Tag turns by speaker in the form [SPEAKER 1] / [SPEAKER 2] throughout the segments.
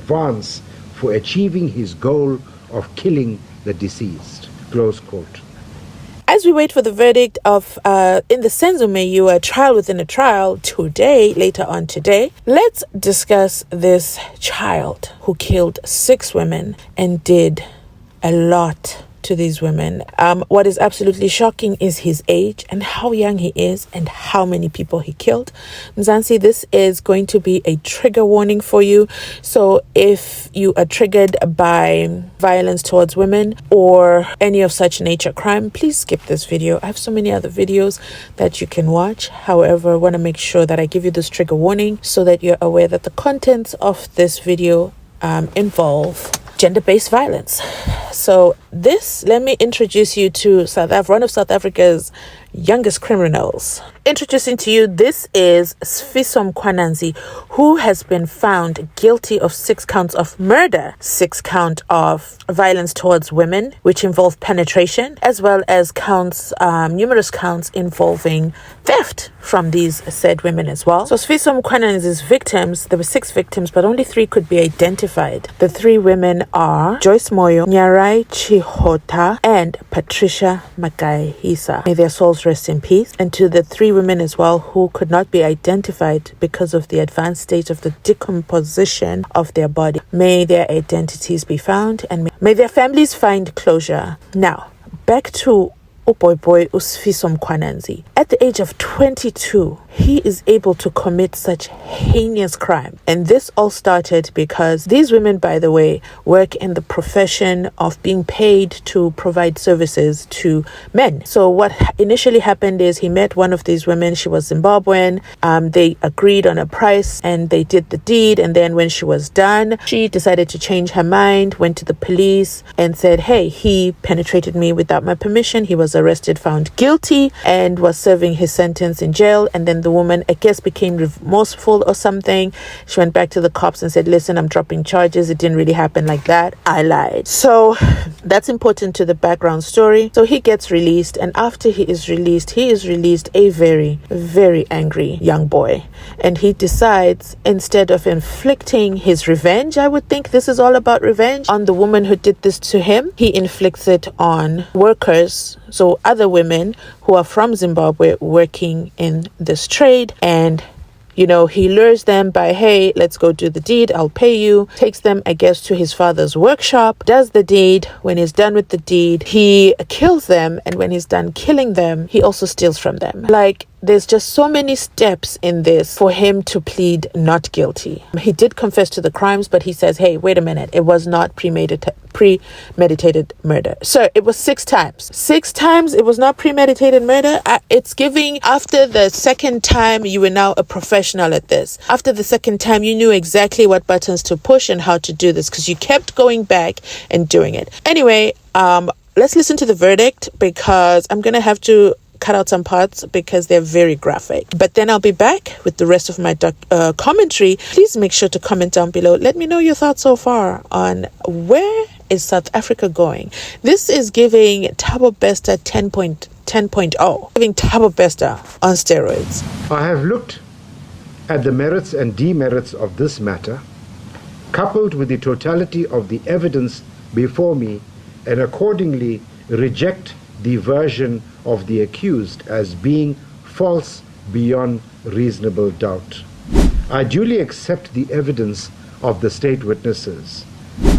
[SPEAKER 1] advance for achieving his goal of killing the deceased. Close quote.
[SPEAKER 2] As we wait for the verdict of in the Senzo Meyiwa trial within a trial today, later on today, let's discuss this child who killed 6 women and did a lot to these women. What is absolutely shocking is his age and how young he is and how many people he killed. Mzansi, this is going to be a trigger warning for you. So if you are triggered by violence towards women or any of such nature crime, please skip this video. I have so many other videos that you can watch. However, I want to make sure that I give you this trigger warning so that you're aware that the contents of this video involve gender-based violence. So let me introduce you to one of South Africa's youngest criminals. Introducing to you, this is Sifiso Mkhwananzi, who has been found guilty of 6 counts of murder, 6 counts of violence towards women, which involve penetration, as well as numerous counts involving theft from these said women as well. So Sifiso Mkhwananzi's victims, there were 6 victims, but only 3 could be identified. The 3 women are Joyce Moyo, Nyarai Chihota, and Patricia Makahisa. May their souls rest in peace. And to the 3 women as well who could not be identified because of the advanced state of the decomposition of their body, may their identities be found and may their families find closure. Now, back to Sifiso Mkhwananzi. At the age of 22, he is able to commit such heinous crime. And this all started because these women, by the way, work in the profession of being paid to provide services to men. So what initially happened is he met one of these women. She was Zimbabwean. They agreed on a price and they did the deed. And then when she was done, she decided to change her mind, went to the police and said, hey, he penetrated me without my permission. He was arrested, found guilty, and was serving his sentence in jail. And then the woman, I guess, became remorseful or something. She went back to the cops and said, listen, I'm dropping charges. It didn't really happen like that. I lied. So that's important to the background story. So he gets released, and after he is released a very, very angry young boy. And he decides, instead of inflicting his revenge, I would think this is all about revenge, on the woman who did this to him, he inflicts it on workers, so other women who are from Zimbabwe working in this trade. And he lures them by, hey, let's go do the deed, I'll pay you. Takes them, I guess, to his father's workshop, does the deed. When he's done with the deed, he kills them. And when he's done killing them, he also steals from them. There's just so many steps in this for him to plead not guilty. He did confess to the crimes, but he says, hey, wait a minute, it was not premeditated murder. So it was 6 times. 6 times it was not premeditated murder. It's giving, after the second time, you were now a professional at this. After the second time, you knew exactly what buttons to push and how to do this because you kept going back and doing it. Anyway, let's listen to the verdict because I'm going to have to cut out some parts because they're very graphic. But then I'll be back with the rest of my commentary. Please make sure to comment down below. Let me know your thoughts so far on where is South Africa going. This is giving Thabo Bester 10.0, giving Thabo Bester on steroids.
[SPEAKER 1] I have looked at the merits and demerits of this matter, coupled with the totality of the evidence before me, and accordingly reject the version of the accused as being false beyond reasonable doubt. I duly accept the evidence of the state witnesses.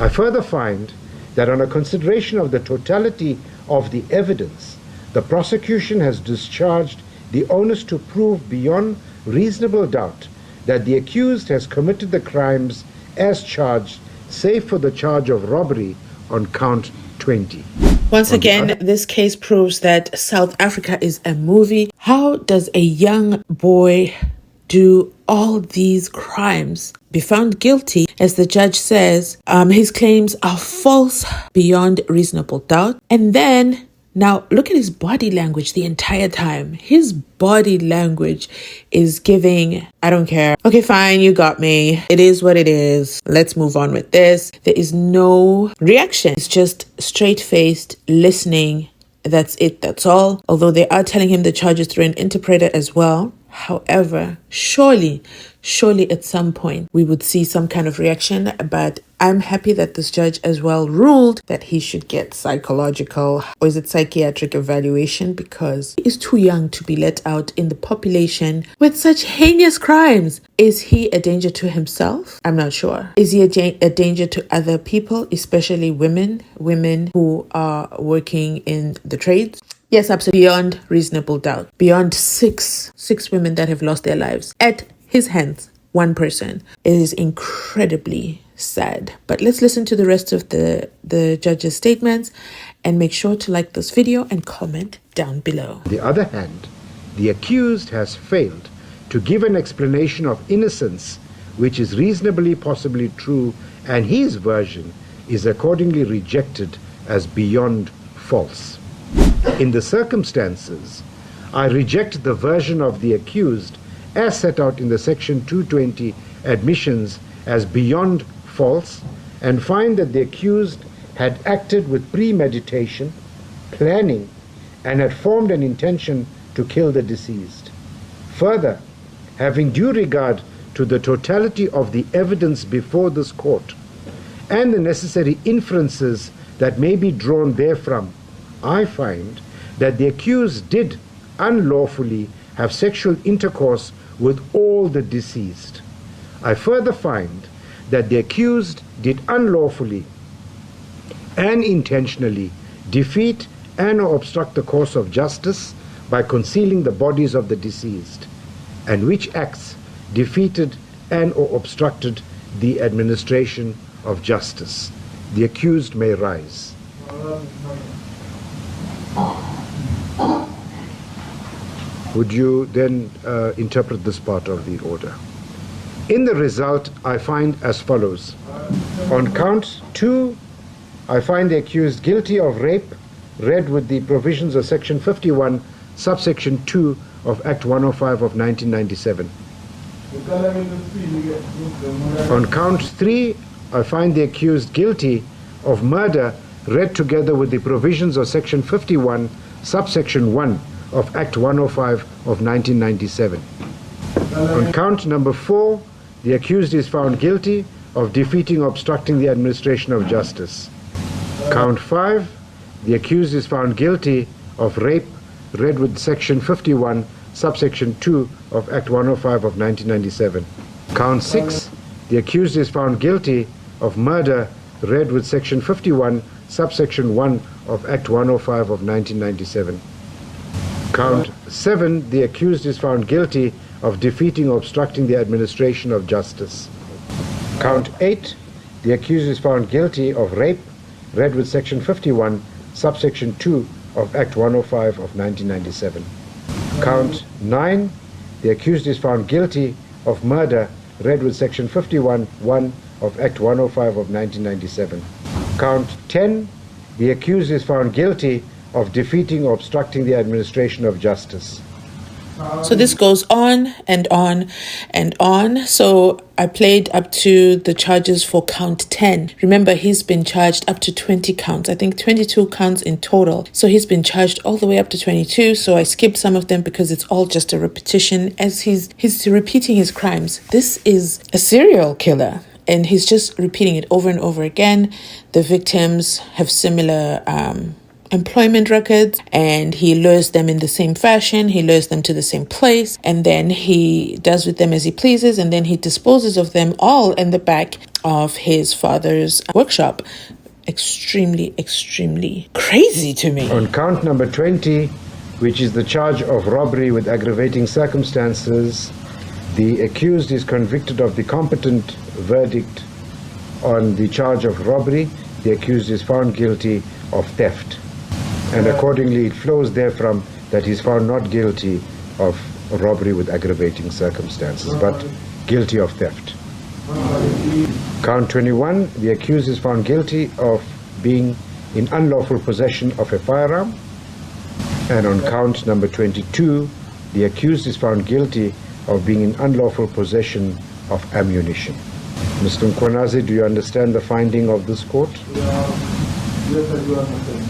[SPEAKER 1] I further find that on a consideration of the totality of the evidence, the prosecution has discharged the onus to prove beyond reasonable doubt that the accused has committed the crimes as charged, save for the charge of robbery on count 20.
[SPEAKER 2] Once again, this case proves that South Africa is a movie. How does a young boy do all these crimes, be found guilty, as the judge says, his claims are false beyond reasonable doubt, and then now look at his body language the entire time. His body language is giving, I don't care. Okay, fine, you got me. It is what it is. Let's move on with this. There is no reaction. It's just straight-faced listening. That's it. That's all. Although they are telling him the charges through an interpreter as well. However, surely at some point we would see some kind of reaction, but I'm happy that this judge as well ruled that he should get psychological, or is it psychiatric evaluation, because he is too young to be let out in the population with such heinous crimes. Is he a danger to himself? I'm not sure. Is he a danger to other people, especially women who are working in the trades? Yes, absolutely. Beyond reasonable doubt. Beyond six women that have lost their lives at his hands. One person. It is incredibly sad. But let's listen to the rest of the judge's statements and make sure to like this video and comment down below.
[SPEAKER 1] On the other hand, the accused has failed to give an explanation of innocence which is reasonably possibly true, and his version is accordingly rejected as beyond false. In the circumstances, I reject the version of the accused as set out in the Section 220 admissions as beyond false, and find that the accused had acted with premeditation, planning, and had formed an intention to kill the deceased. Further, having due regard to the totality of the evidence before this court and the necessary inferences that may be drawn therefrom, I find that the accused did unlawfully have sexual intercourse with all the deceased. I further find that the accused did unlawfully and intentionally defeat and or obstruct the course of justice by concealing the bodies of the deceased, and which acts defeated and or obstructed the administration of justice. The accused may rise. Would you then interpret this part of the order? In the result, I find as follows. On count 2, I find the accused guilty of rape, read with the provisions of Section 51, subsection 2 of Act 105 of 1997. On count 3, I find the accused guilty of murder, read together with the provisions of Section 51, subsection 1 of Act 105 of 1997. On count number 4, the accused is found guilty of defeating or obstructing the administration of justice. Count 5, the accused is found guilty of rape, read with Section 51, subsection 2 of Act 105 of 1997. Count 6, the accused is found guilty of murder, read with Section 51, subsection 1 of Act 105 of 1997. Count 7, the accused is found guilty of defeating or obstructing the administration of justice. Count 8, the accused is found guilty of rape, read with Section 51, subsection 2 of Act 105 of 1997. Count 9, the accused is found guilty of murder, read with Section 51(1) of Act 105 of 1997. Count 10, the accused is found guilty of defeating or obstructing the administration of justice.
[SPEAKER 2] So this goes on and on and on. So I played up to the charges for count 10. Remember, he's been charged up to 20 counts. I think 22 counts in total. So he's been charged all the way up to 22. So I skipped some of them because it's all just a repetition as he's repeating his crimes. This is a serial killer, and he's just repeating it over and over again. The victims have similar employment records, and he lures them in the same fashion. He lures them to the same place, and then he does with them as he pleases, and then he disposes of them all in the back of his father's workshop. Extremely crazy to me.
[SPEAKER 1] On count number 20, which is the charge of robbery with aggravating circumstances, the accused is convicted of the competent verdict on the charge of robbery. The accused is found guilty of theft, and accordingly it flows therefrom that he is found not guilty of robbery with aggravating circumstances, but guilty of theft. Count 21, the accused is found guilty of being in unlawful possession of a firearm. And on count number 22, the accused is found guilty of being in unlawful possession of ammunition. Mr. Mkhwananzi, do you understand the finding of this court?
[SPEAKER 3] Yes, I do understand.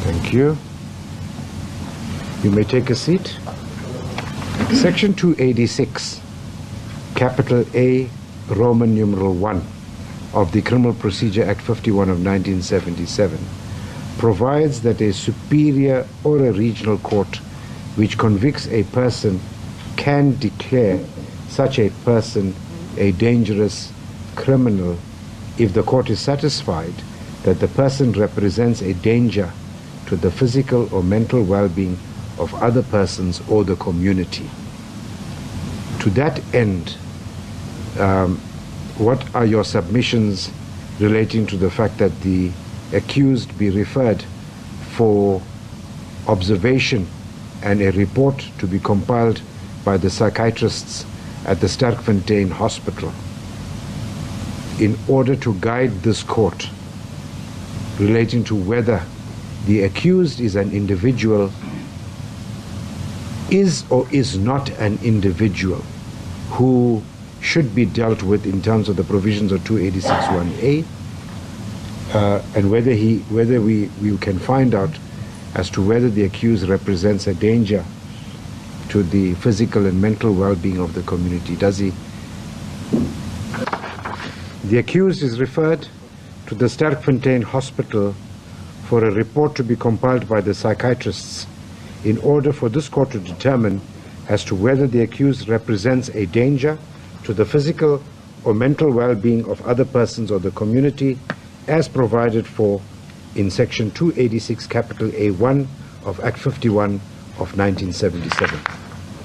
[SPEAKER 1] Thank you. You may take a seat. Section 286, capital A, Roman numeral 1 of the Criminal Procedure Act 51 of 1977 provides that a superior or a regional court which convicts a person can declare such a person a dangerous criminal if the court is satisfied that the person represents a danger to the physical or mental well-being of other persons or the community. To that end, what are your submissions relating to the fact that the accused be referred for observation and a report to be compiled by the psychiatrists at the Sterkfontein Hospital in order to guide this court relating to whether the accused is an individual, is or is not an individual who should be dealt with in terms of the provisions of 286(1)(a, and whether we can find out as to whether the accused represents a danger to the physical and mental well-being of the community. Does he? The accused is referred to the Sterkfontein Hospital for a report to be compiled by the psychiatrists in order for this court to determine as to whether the accused represents a danger to the physical or mental well-being of other persons or the community as provided for in Section 286 capital A1 of Act 51 of 1977.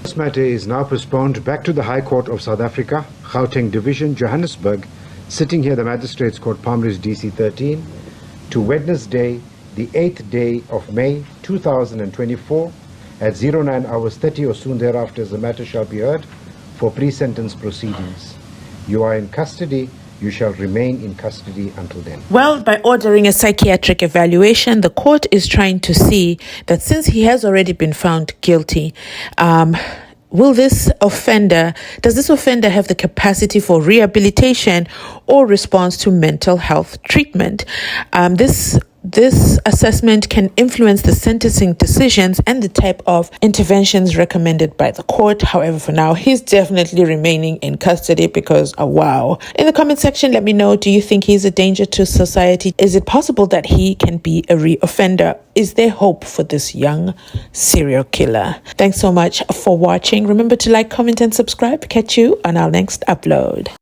[SPEAKER 1] This matter is now postponed back to the High Court of South Africa, Gauteng Division, Johannesburg, sitting here the Magistrates Court, Palm Ridge, DC 13, to Wednesday, the 8th day of May 2024 at 09 hours 30 or soon thereafter as the matter shall be heard for pre-sentence proceedings. You are in custody. You shall remain in custody until then.
[SPEAKER 2] Well, by ordering a psychiatric evaluation, the court is trying to see that since he has already been found guilty, does this offender have the capacity for rehabilitation or response to mental health treatment? This assessment can influence the sentencing decisions and the type of interventions recommended by the court. However, for now, he's definitely remaining in custody because, wow. In the comment section, let me know, do you think he's a danger to society? Is it possible that he can be a reoffender? Is there hope for this young serial killer? Thanks so much for watching. Remember to like, comment, and subscribe. Catch you on our next upload.